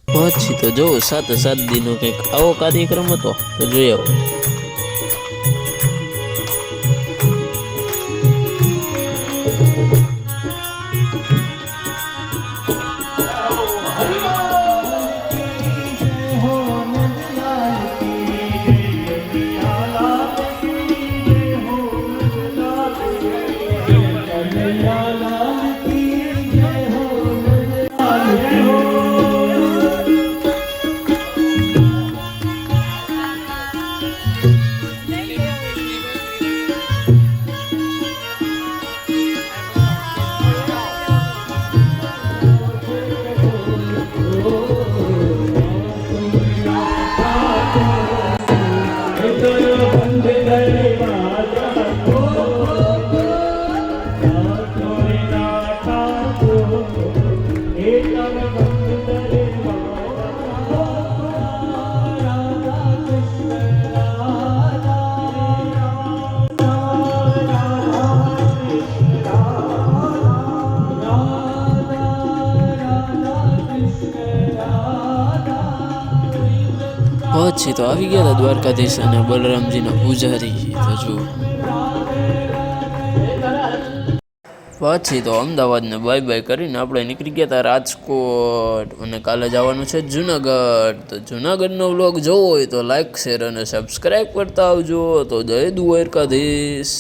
પછી તો જો 7 દિનો કંઈક આવો કાર્યક્રમ હતો તો જોઈ આવો। પછી તો આવી ગયા હતા દ્વારકાધીશ અને બલરામજીના પૂજારી તો જુઓ। પછી તો અમદાવાદને બાય બાય કરીને આપણે નીકળી ગયા હતા રાજકોટ અને કાલે જવાનું છે જુનાગઢ। તો જુનાગઢનો વ્લોગ જોવો હોય તો લાઈક શેર અને સબસ્ક્રાઈબ કરતા આવજો। તો જય દ્વારકાધીશ।